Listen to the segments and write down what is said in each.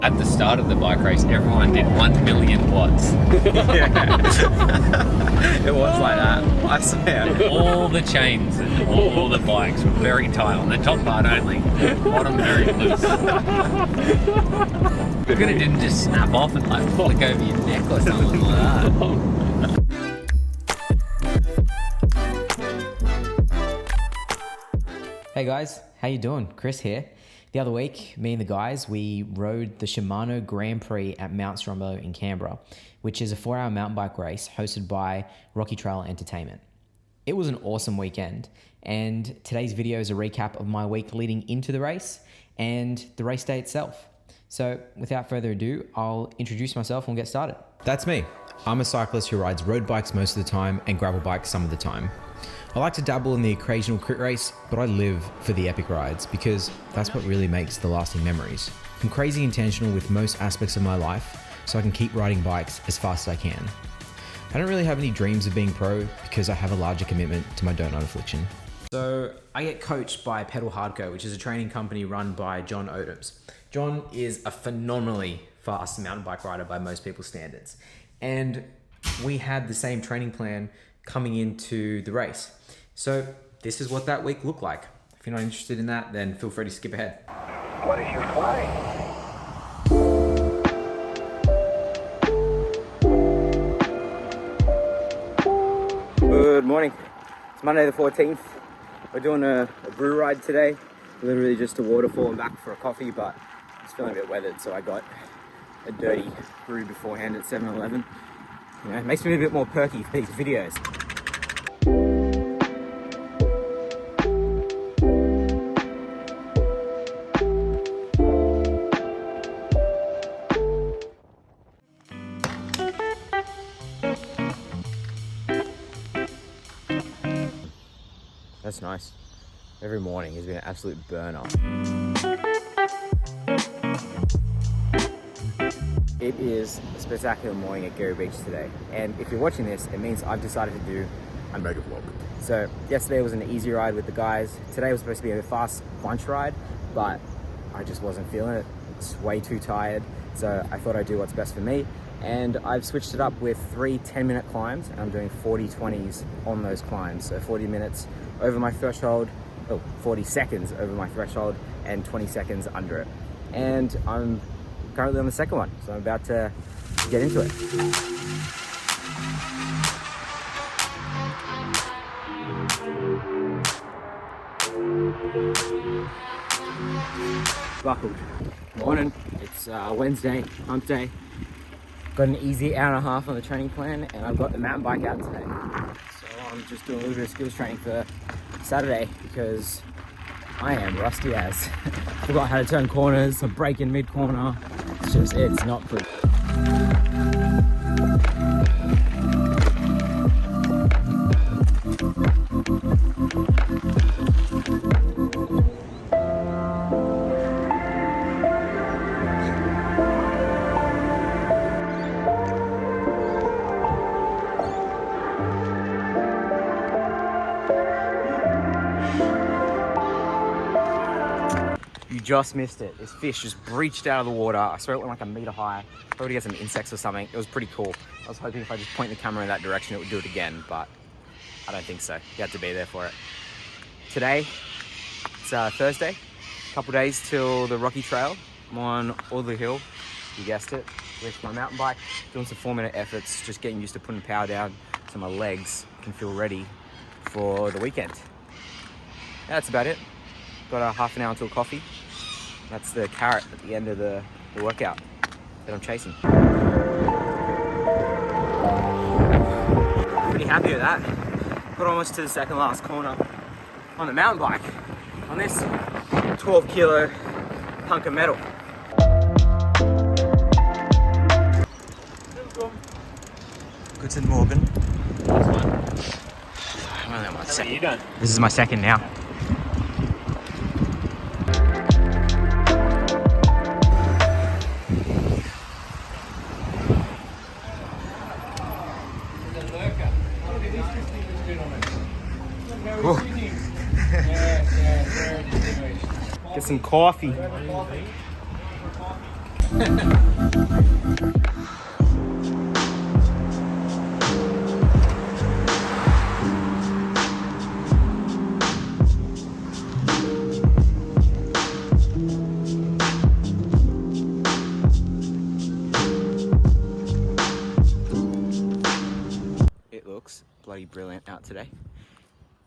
At the start of the bike race, everyone did 1 million watts. Yeah. It was like that, I swear. All the chains and all the bikes were very tight on the top part only, bottom very loose. You're gonna didn't just snap off and like flick over your neck or something like that. Hey guys, how you doing? Chris here. The other week, me and the guys, we rode the Shimano Grand Prix at Mount Stromlo in Canberra, which is a 4-hour mountain bike race hosted by Rocky Trail Entertainment. It was an awesome weekend, and today's video is a recap of my week leading into the race and the race day itself. So without further ado, I'll introduce myself and we'll get started. That's me. I'm a cyclist who rides road bikes most of the time and gravel bikes some of the time. I like to dabble in the occasional crit race, but I live for the epic rides because that's what really makes the lasting memories. I'm crazy intentional with most aspects of my life, so I can keep riding bikes as fast as I can. I don't really have any dreams of being pro because I have a larger commitment to my donut affliction. So I get coached by Pedal Hardcore, which is a training company run by John Odoms. John is a phenomenally fast mountain bike rider by most people's standards. And we had the same training plan coming into the race. So this is what that week looked like. If you're not interested in that, then feel free to skip ahead. What is your flight? Good morning. It's Monday the 14th. We're doing a brew ride today. Literally just a waterfall and back for a coffee, but it's feeling a bit weathered, so I got a dirty brew beforehand at 7-Eleven. You know, it makes me a bit more perky for these videos. That's nice. Every morning has been an absolute burner. It is a spectacular morning at Gary Beach today. And if you're watching this, it means I've decided to do a motor vlog. So yesterday was an easy ride with the guys. Today was supposed to be a fast bunch ride, but I just wasn't feeling it. It's way too tired. So I thought I'd do what's best for me. And I've switched it up with 3 10-minute climbs, and I'm doing 40/20s on those climbs. So 40 minutes over my threshold, 40 seconds over my threshold, and 20 seconds under it. And I'm currently on the second one, so I'm about to get into it. Buckled. Morning. It's Wednesday, hump day. Got an easy hour and a half on the training plan, and I've got the mountain bike out today. So I'm just doing a little bit of skills training for Saturday because I am rusty as. Forgot how to turn corners, I'm braking mid-corner. It's not pretty. Just missed it. This fish just breached out of the water. I swear it went like a meter high. Probably get some insects or something. It was pretty cool. I was hoping if I just point the camera in that direction, it would do it again, but I don't think so. You have to be there for it. Today, it's Thursday. A couple days till the Rocky Trail. I'm on Audley Hill, you guessed it, with my mountain bike, doing some 4-minute efforts, just getting used to putting power down so my legs can feel ready for the weekend. Yeah, that's about it. Got a half an hour until coffee. That's the carrot at the end of the workout that I'm chasing. Pretty happy with that. Got almost to the second last corner on the mountain bike on this 12 kilo hunk of metal. Guten Morgen. This is my second now. Get some coffee. It looks bloody brilliant out today.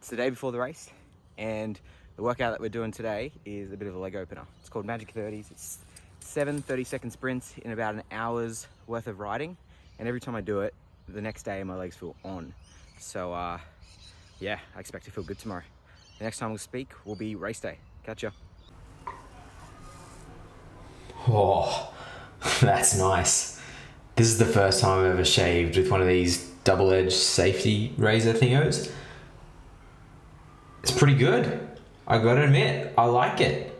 It's the day before the race, and the workout that we're doing today is a bit of a leg opener. It's called Magic 30s. It's 7 30-second sprints in about an hour's worth of riding, and every time I do it, the next day my legs feel on. So yeah, I expect to feel good tomorrow. The next time we'll speak will be race day. Catch ya. Oh, that's nice. This is the first time I've ever shaved with one of these double-edged safety razor thingos. It's pretty good. I gotta admit, I like it.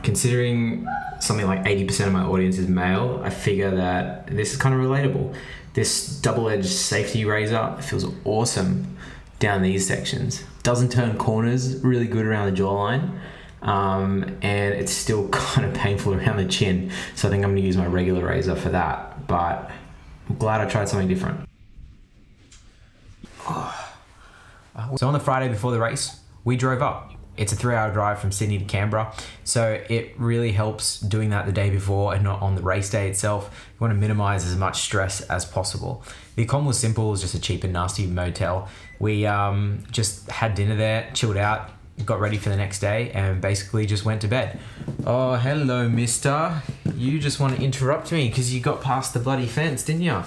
Considering something like 80% of my audience is male, I figure that this is kind of relatable. This double-edged safety razor feels awesome down these sections. Doesn't turn corners, really good around the jawline. And it's still kind of painful around the chin. So I think I'm gonna use my regular razor for that, but I'm glad I tried something different. So on the Friday before the race, we drove up. It's a 3-hour drive from Sydney to Canberra. So it really helps doing that the day before and not on the race day itself. You want to minimize as much stress as possible. The accom was simple. It was just a cheap and nasty motel. We just had dinner there, chilled out, got ready for the next day, and basically just went to bed. Oh, hello, mister. You just want to interrupt me because you got past the bloody fence, didn't you?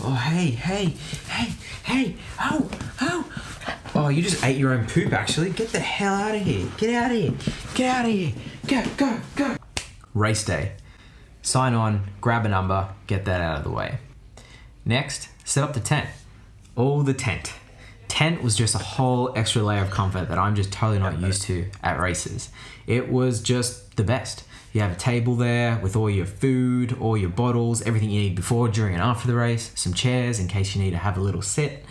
Oh, hey, oh. Oh, you just ate your own poop, actually. Get the hell out of here. Get out of here. Go. Race day. Sign on, grab a number, get that out of the way. Next, set up the tent. Oh, the tent. Tent was just a whole extra layer of comfort that I'm just totally not used to at races. It was just the best. You have a table there with all your food, all your bottles, everything you need before, during, and after the race, some chairs in case you need to have a little sit.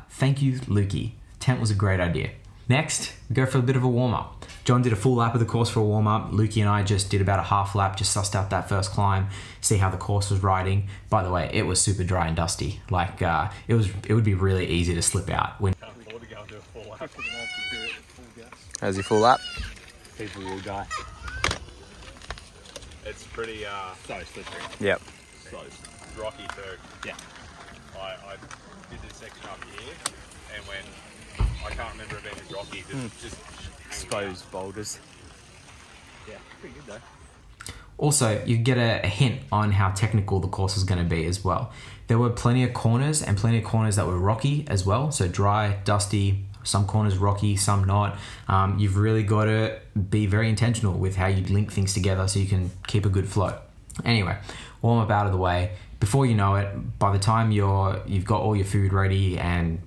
Thank you, Lukey. Tent was a great idea. Next, we go for a bit of a warm-up. John did a full lap of the course for a warm-up. Lukey and I just did about a half lap, just sussed out that first climb, see how the course was riding. By the way, it was super dry and dusty. Like, it would be really easy to slip out. How's your full lap? He's a real guy. It's pretty so slippery. Yep. So rocky too. Yeah. I did this section up here, and when I can't remember it being as rocky, just Exposed boulders. Yeah, pretty good though. Also, you get a hint on how technical the course is going to be as well. There were plenty of corners that were rocky as well. So dry, dusty, some corners rocky, some not. You've really got to be very intentional with how you link things together so you can keep a good flow. Anyway, warm up out of the way. Before you know it, by the time you've got all your food ready and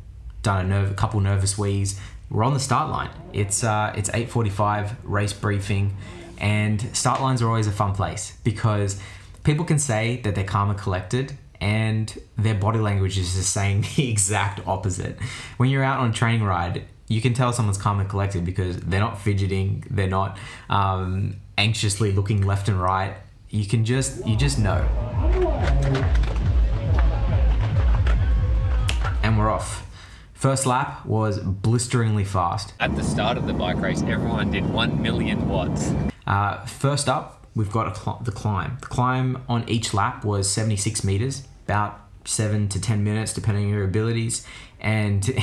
done a couple nervous wheeze, we're on the start line. It's 8:45, race briefing, and start lines are always a fun place because people can say that they're calm and collected, and their body language is just saying the exact opposite. When you're out on a training ride, you can tell someone's calm and collected because they're not fidgeting, they're not anxiously looking left and right. You just know. And we're off. First lap was blisteringly fast. At the start of the bike race, everyone did 1 million watts. First up, we've got the climb. The climb on each lap was 76 meters, about 7 to 10 minutes, depending on your abilities. And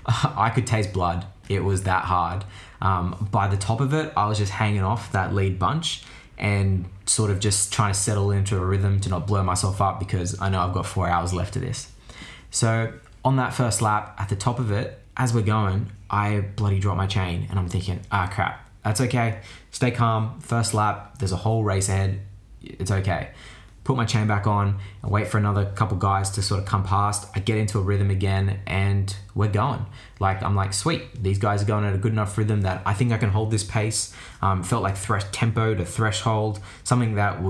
I could taste blood. It was that hard. By the top of it, I was just hanging off that lead bunch and sort of just trying to settle into a rhythm to not blow myself up because I know I've got 4 hours left of this. So on that first lap, at the top of it, as we're going, I bloody dropped my chain and I'm thinking, crap, that's okay. Stay calm, first lap, there's a whole race ahead, it's okay. Put my chain back on and wait for another couple guys to sort of come past. I get into a rhythm again and we're going. I'm like, sweet, these guys are going at a good enough rhythm that I think I can hold this pace. Felt like tempo to threshold, something that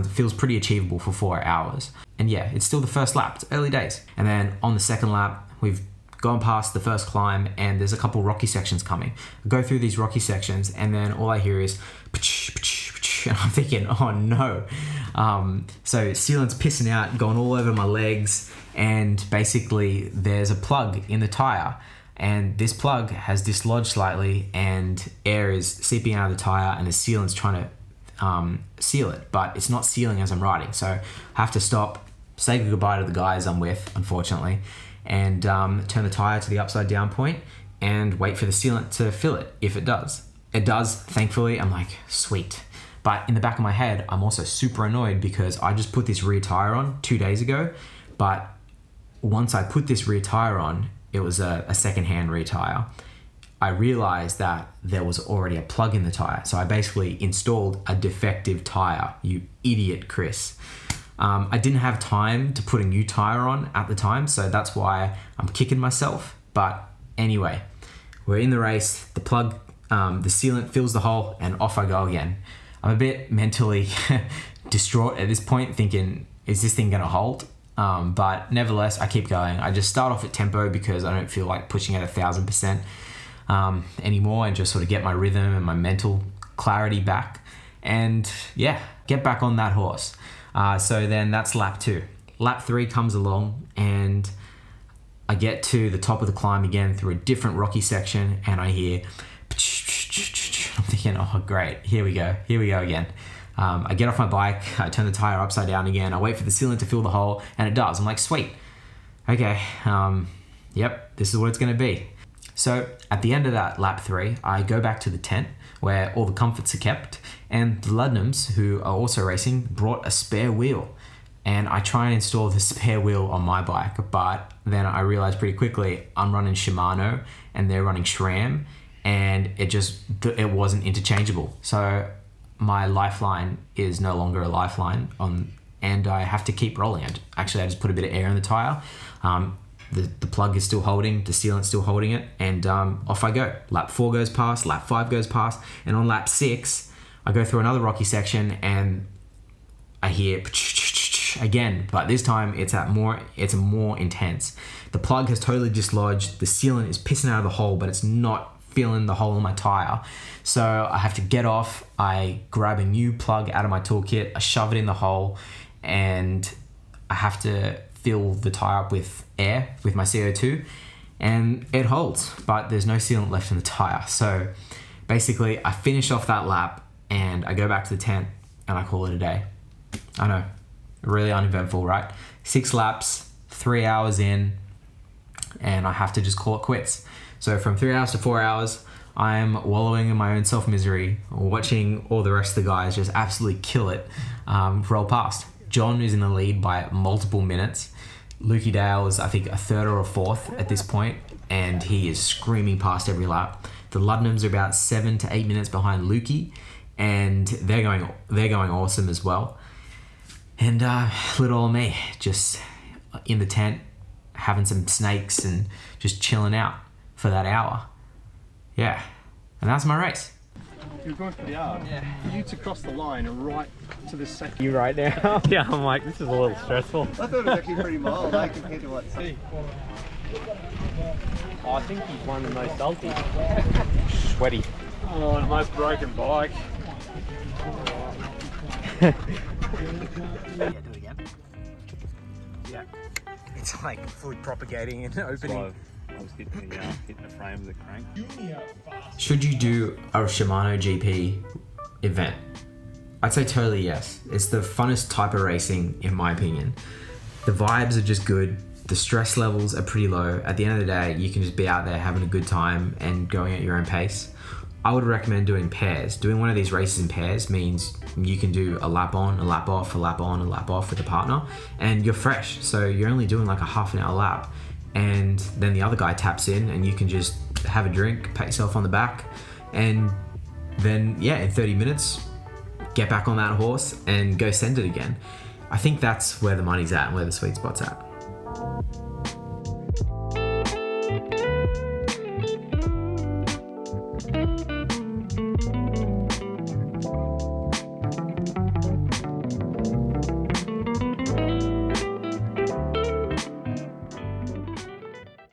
feels pretty achievable for 4 hours. And yeah, it's still the first lap, it's early days. And then on the second lap, we've gone past the first climb and there's a couple rocky sections coming. I go through these rocky sections and then all I hear is and I'm thinking, oh no. So sealant's pissing out, going all over my legs, and basically there's a plug in the tire, and this plug has dislodged slightly, and air is seeping out of the tire, and the sealant's trying to seal it, but it's not sealing as I'm riding. So I have to stop, say goodbye to the guys I'm with, unfortunately, and turn the tire to the upside down point and wait for the sealant to fill it. If it does, thankfully. I'm like, sweet. But in the back of my head, I'm also super annoyed because I just put this rear tire on 2 days ago, but once I put this rear tire on, it was a secondhand rear tire. I realized that there was already a plug in the tire. So I basically installed a defective tire, you idiot, Chris. I didn't have time to put a new tire on at the time, so that's why I'm kicking myself. But anyway, we're in the race, the plug, the sealant fills the hole, and off I go again. I'm a bit mentally distraught at this point, thinking, is this thing gonna hold? But nevertheless, I keep going. I just start off at tempo because I don't feel like pushing at 1,000% anymore, and just sort of get my rhythm and my mental clarity back. And yeah, get back on that horse. So then that's lap 2. Lap 3 comes along, and I get to the top of the climb again through a different rocky section, and I hear, I'm thinking, oh great, here we go again. I get off my bike, I turn the tire upside down again, I wait for the sealant to fill the hole, and it does. I'm like, sweet, okay, yep, this is what it's gonna be. So at the end of that lap 3, I go back to the tent where all the comforts are kept, and the Ludnams, who are also racing, brought a spare wheel. And I try and install the spare wheel on my bike, but then I realized pretty quickly I'm running Shimano and they're running SRAM, and it wasn't interchangeable. So my lifeline is no longer a lifeline, and I have to keep rolling. I just put a bit of air in the tire. The plug is still holding, the sealant's still holding it, and off I go. Lap 4 goes past, lap 5 goes past, and on lap 6, I go through another rocky section, and I hear again, but this time it's more intense. The plug has totally dislodged, the sealant is pissing out of the hole, but it's not filling the hole in my tire. So I have to get off, I grab a new plug out of my toolkit, I shove it in the hole, and I have to fill the tire up with air, with my CO2, and it holds, but there's no sealant left in the tire. So basically I finish off that lap, and I go back to the tent, and I call it a day. I know, really uneventful, right? 6 laps, 3 hours in, and I have to just call it quits. So from 3 hours to 4 hours, I'm wallowing in my own self-misery, watching all the rest of the guys just absolutely kill it, roll past. John is in the lead by multiple minutes. Lukey Dale is, I think, a 3rd or a 4th at this point, and he is screaming past every lap. The Ludnams are about 7 to 8 minutes behind Lukey, and they're going awesome as well. And little old me, just in the tent, having some snakes and just chilling out for that hour. Yeah, and that's my race. You're going pretty hard. Yeah. For you to cross the line and right to the second. You right now? Yeah, I'm like, this is a little stressful. I thought it was actually pretty mild, compared to what's. Oh, I think he's won the most salty. Sweaty. Oh, the most broken bike. Yeah, do it again. Yeah. It's like fully propagating and opening. I was hitting the frame of the crank. Should you do a Shimano GP event? I'd say totally yes. It's the funnest type of racing, in my opinion. The vibes are just good. The stress levels are pretty low. At the end of the day, you can just be out there having a good time and going at your own pace. I would recommend doing pairs. Doing one of these races in pairs means you can do a lap on, a lap off, a lap on, a lap off with a partner, and you're fresh. So you're only doing like a half an hour lap, and then the other guy taps in and you can just have a drink, pat yourself on the back, and then yeah, in 30 minutes, get back on that horse and go send it again. I think that's where the money's at and where the sweet spot's at.